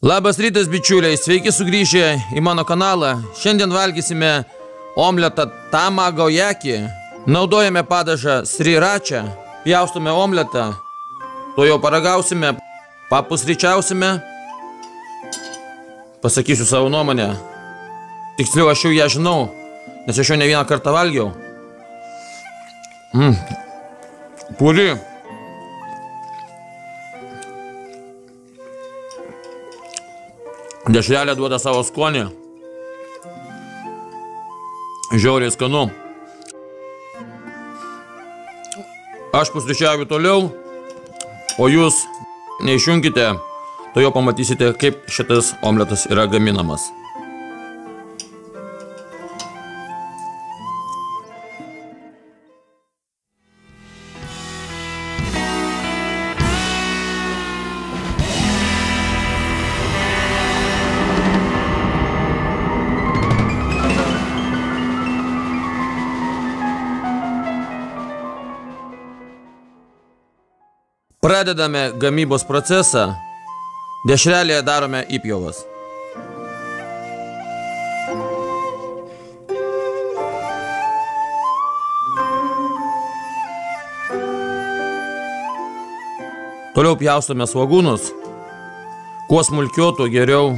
Labas rytas, bičiuliai, sveiki sugrįžę į mano kanalą. Šiandien valgysime omletą tamagojaki. Naudojame padažą sriračą, pjaustome omletą, to jau paragausime, papusryčiausime. Pasakysiu savo nuomonę. Tiksliau, aš jau ją žinau, nes aš jau ne vieną kartą valgiau. Puri. Dešrelė duoda savo skonį. Žiauriai skanu. Aš pusryčiauju toliau, o jūs neišjunkite, to jau pamatysite, kaip šitas omletas yra gaminamas. Pradedame gamybos procesą. Dešrelėje darome įpjovas. Toliau pjaustome svogūnus. Kuo smulkiau, tuo geriau.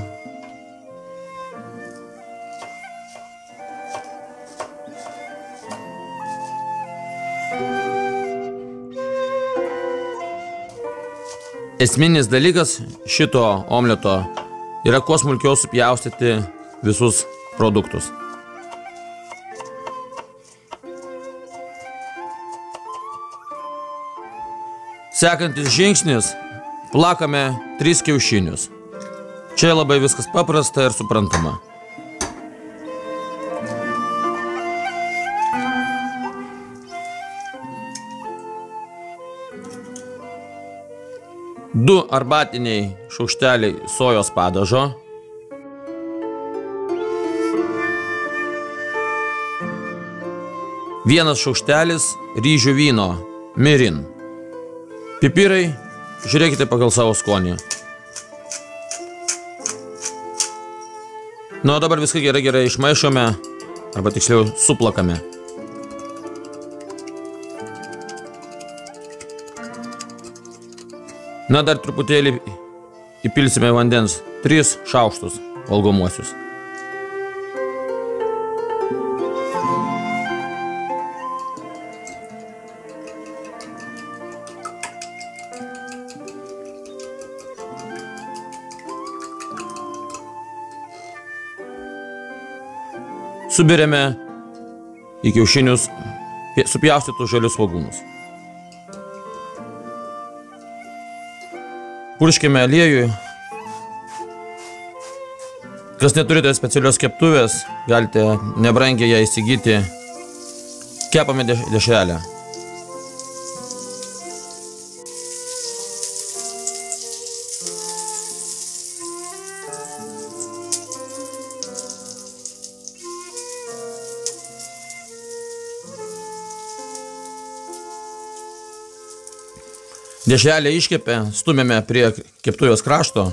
Esminis dalykas šito omleto yra kuo smulkiau supjaustyti visus produktus. Sekantis žingsnis – plakame 3 kiaušinius. Čia labai viskas paprasta ir suprantama. Du arbatiniai šaukšteliai sojos padažo. Vienas šaukštelis ryžių vyno, mirin. Pipirai, žiūrėkite pagal savo skonį. O dabar viską gerai išmaišome, arba tiksliau suplakame. Dar truputėlį įpilsime vandens, 3 šaukštus valgomuosius. Suberiame į kiaušinius supjaustytus žalius svogūnus. Purškime aliejui. Kas neturite specialios keptuvės, galite nebrangiai ją įsigyti. Kepame dešrelę. Dešrelę iškepę, stumėme prie keptuvės krašto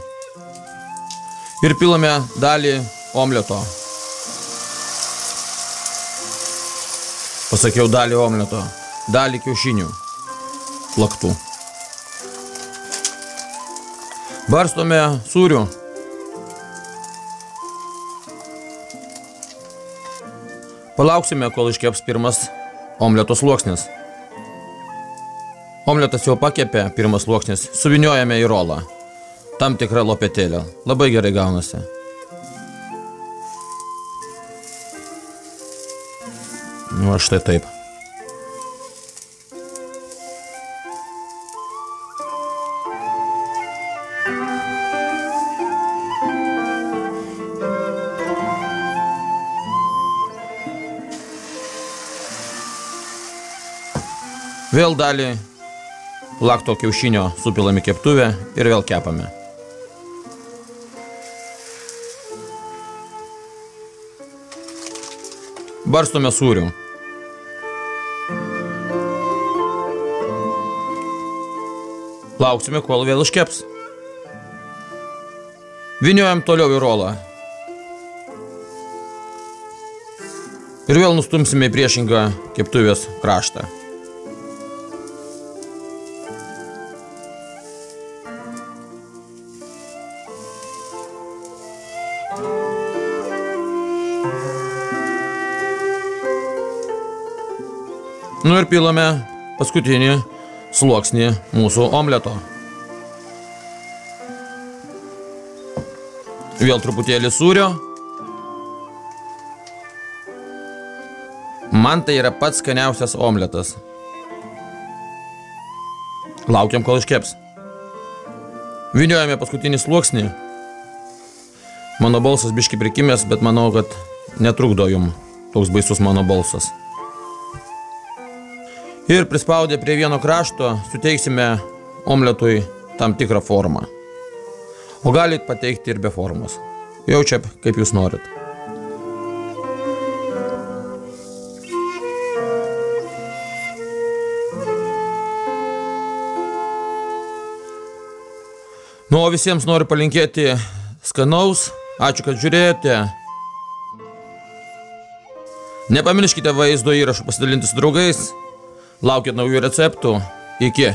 ir pilame dalį omleto. Pasakiau dalį omleto, dalį kiaušinių plaktų. Barstome sūriu. Palauksime, kol iškeps pirmas omleto sluoksnis. Omletas jau pakepė, pirmas sluoksnis, suviniojame į rolą. Tam tikrą lopetėlę. Labai gerai gaunasi. Va štai taip. Vėl dalį plakto kiaušinio supilame keptuvę ir vėl kepame. Barstome sūriu. Lauksime, kol vėl iškeps. Vyniojam toliau į rolą. Ir vėl nustumsime į priešingą keptuvės kraštą. Nu ir pilame paskutinį sluoksnį mūsų omleto. Vėl truputėlį sūrio. Man tai yra pats skaniausias omletas. Laukiam, kol iškeps. Vyniojame paskutinį sluoksnį. Mano balsas biški prikimęs, bet manau, kad netrukdo jum toks baisus mano balsas. Ir prispaudę prie vieno krašto suteiksime omletui tam tikrą formą. O galit pateikti ir be formos. Jau čia kaip jūs norit. Nu, o visiems noriu palinkėti skanaus. Ačiū, kad žiūrėjote. Nepamirškite vaizdo įrašų pasidalinti su draugais. Laukit naujų receptų. Iki.